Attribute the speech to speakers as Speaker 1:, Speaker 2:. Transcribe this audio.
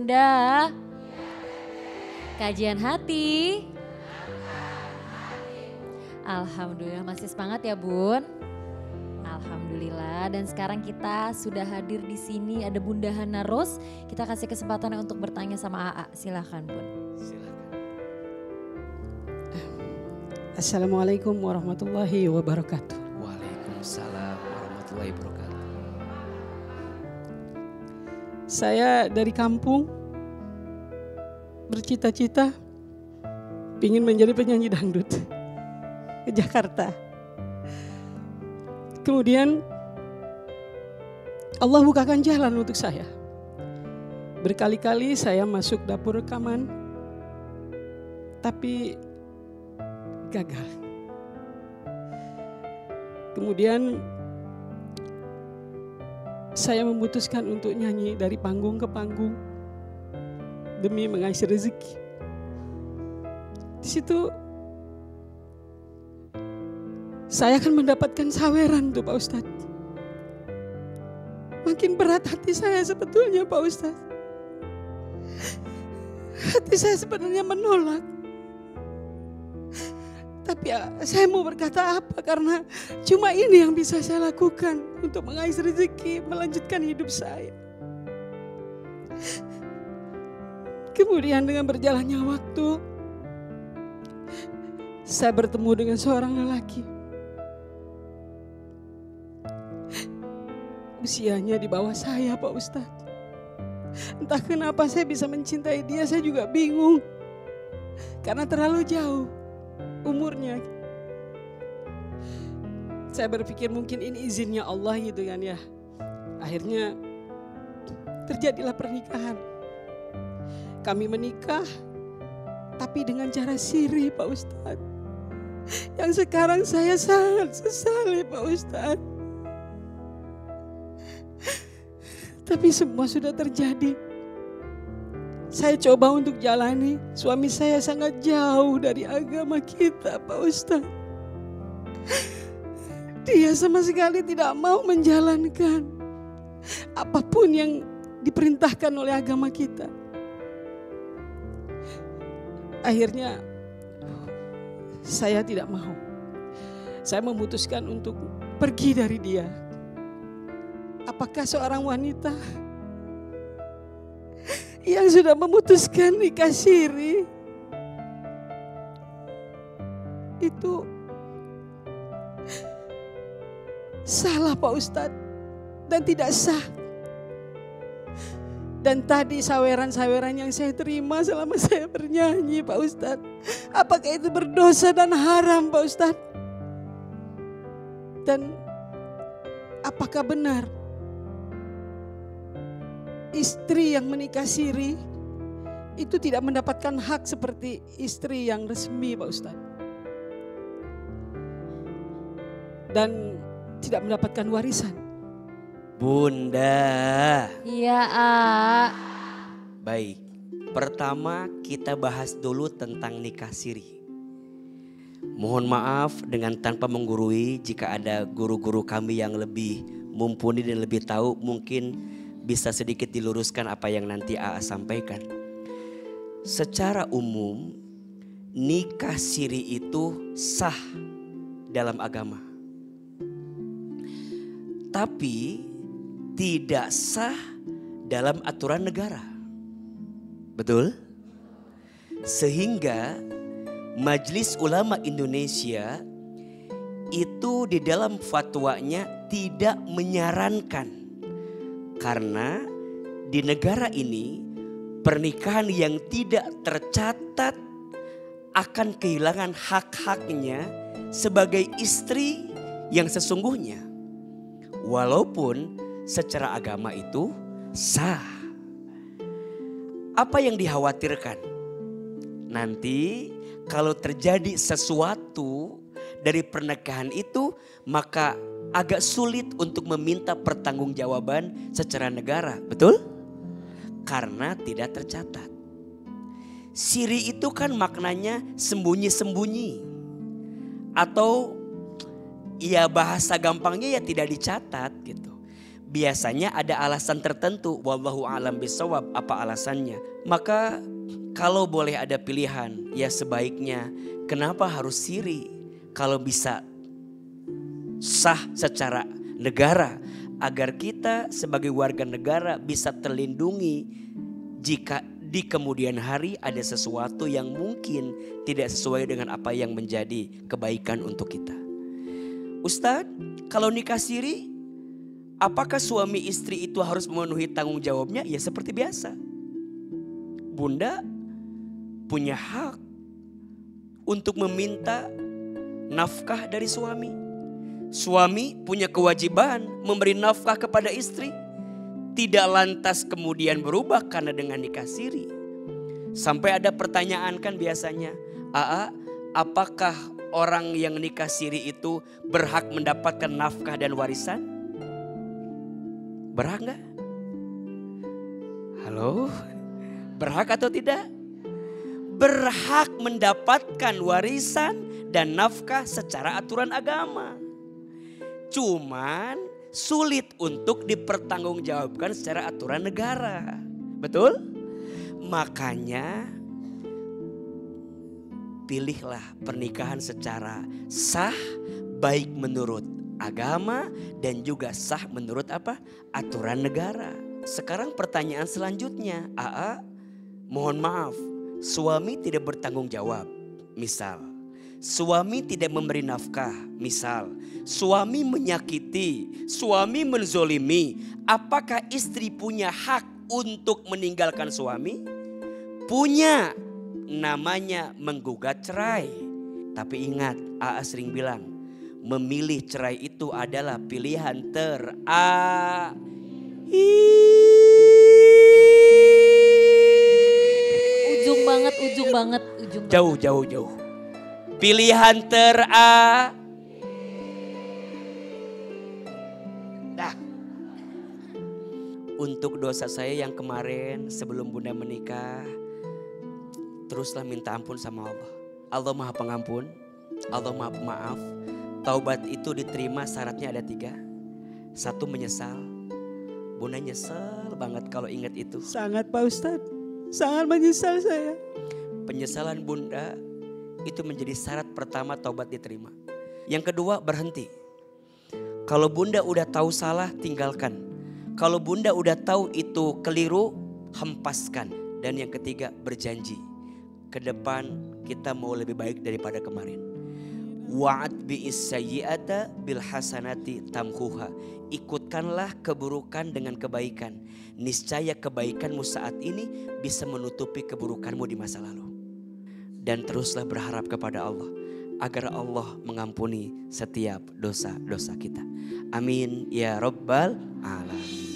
Speaker 1: Bunda. Kajian hati. Alhamdulillah masih semangat ya Bun. Alhamdulillah, dan sekarang kita sudah hadir di sini, ada Bunda Hana Ros. Kita kasih kesempatan untuk bertanya sama AA. Silahkan Bun.
Speaker 2: Silakan.
Speaker 3: Assalamualaikum warahmatullahi wabarakatuh.
Speaker 2: Waalaikumsalam warahmatullahi wabarakatuh.
Speaker 3: Saya dari kampung bercita-cita ingin menjadi penyanyi dangdut ke Jakarta. Kemudian Allah bukakan jalan untuk saya. Berkali-kali saya masuk dapur rekaman, tapi gagal. Kemudian saya memutuskan untuk nyanyi dari panggung ke panggung demi mengais rezeki. Di situ saya akan mendapatkan saweran tuh Pak Ustadz. Makin berat hati saya sebetulnya Pak Ustadz. Hati saya sebenarnya menolak. Tapi saya mau berkata apa, karena cuma ini yang bisa saya lakukan untuk mengais rezeki, melanjutkan hidup saya. Kemudian dengan berjalannya waktu, saya bertemu dengan seorang lelaki. Usianya di bawah saya Pak Ustadz. Entah kenapa saya bisa mencintai dia, saya juga bingung. Karena terlalu jauh umurnya. Saya berpikir mungkin ini izinnya Allah gitu kan ya. Akhirnya terjadilah pernikahan. Kami menikah tapi dengan cara siri Pak Ustadz. Yang sekarang saya sangat sesali Pak Ustadz. Tapi semua sudah terjadi. Saya coba untuk jalani, suami saya sangat jauh dari agama kita Pak Ustadz. Dia sama sekali tidak mau menjalankan apapun yang diperintahkan oleh agama kita. Akhirnya saya tidak mau. Saya memutuskan untuk pergi dari dia. Apakah seorang wanita yang sudah memutuskan nikah siri itu salah Pak Ustadz dan tidak sah? Dan tadi saweran-saweran yang saya terima selama saya bernyanyi Pak Ustadz, apakah itu berdosa dan haram Pak Ustadz? Dan apakah benar istri yang menikah siri itu tidak mendapatkan hak seperti istri yang resmi Pak Ustadz? Dan tidak mendapatkan warisan.
Speaker 2: Bunda.
Speaker 1: Iya A.
Speaker 2: Baik, pertama kita bahas dulu tentang nikah siri. Mohon maaf dengan tanpa menggurui, jika ada guru-guru kami yang lebih mumpuni dan lebih tahu, mungkin bisa sedikit diluruskan apa yang nanti AA sampaikan. Secara umum, nikah siri itu sah dalam agama. Tapi tidak sah dalam aturan negara. Betul? Sehingga Majelis Ulama Indonesia itu di dalam fatwanya tidak menyarankan. Karena di negara ini pernikahan yang tidak tercatat akan kehilangan hak-haknya sebagai istri yang sesungguhnya. Walaupun secara agama itu sah. Apa yang dikhawatirkan? Nanti kalau terjadi sesuatu dari pernikahan itu, maka agak sulit untuk meminta pertanggungjawaban secara negara. Betul? Karena tidak tercatat. Siri itu kan maknanya sembunyi-sembunyi. Atau ya bahasa gampangnya ya tidak dicatat gitu. biasanya ada alasan tertentu. Wallahu a'lam bishawab, apa alasannya? Maka kalau boleh ada pilihan, ya sebaiknya kenapa harus siri? Kalau bisa sah secara negara, agar kita sebagai warga negara bisa terlindungi jika di kemudian hari ada sesuatu yang mungkin tidak sesuai dengan apa yang menjadi kebaikan untuk kita. Ustadz, kalau nikah siri, apakah suami istri itu harus memenuhi tanggung jawabnya? Ya seperti biasa. Bunda punya hak untuk meminta nafkah dari suami. Suami punya kewajiban memberi nafkah kepada istri. Tidak lantas kemudian berubah karena dengan nikah siri. Sampai ada pertanyaan kan biasanya, apakah orang yang nikah siri itu berhak mendapatkan nafkah dan warisan? Berhak gak? Halo? Berhak atau tidak? Berhak mendapatkan warisan dan nafkah secara aturan agama. Cuman sulit untuk dipertanggungjawabkan secara aturan negara. Betul? Makanya pilihlah pernikahan secara sah, baik menurut agama dan juga sah menurut apa? Aturan negara. Sekarang pertanyaan selanjutnya, mohon maaf, suami tidak bertanggung jawab. Misal, suami tidak memberi nafkah, misal, suami menyakiti, suami menzolimi. Apakah istri punya hak untuk meninggalkan suami? Punya, namanya menggugat cerai. Tapi ingat, sering bilang, memilih cerai itu adalah pilihan
Speaker 1: Ujung banget.
Speaker 2: Jauh. Pilihan Untuk dosa saya yang kemarin sebelum Bunda menikah, teruslah minta ampun sama Allah. Allah Maha Pengampun, Allah Maha Pemaaf. Taubat itu diterima syaratnya ada 3. 1, menyesal. Bunda nyesel banget kalau ingat itu.
Speaker 3: Sangat Pak Ustadz, sangat menyesal saya.
Speaker 2: Penyesalan Bunda itu menjadi syarat pertama taubat diterima. Yang kedua, berhenti. Kalau Bunda udah tahu salah, tinggalkan. Kalau Bunda udah tahu itu keliru, hempaskan. Dan yang ketiga, berjanji. Ke depan kita mau lebih baik daripada kemarin. Wa'ad bi'is sayyi'ata bil hasanati tamhuha. Ikutkanlah keburukan dengan kebaikan. Niscaya kebaikanmu saat ini bisa menutupi keburukanmu di masa lalu. Dan teruslah berharap kepada Allah agar Allah mengampuni setiap dosa-dosa kita. Amin ya rabbal alamin.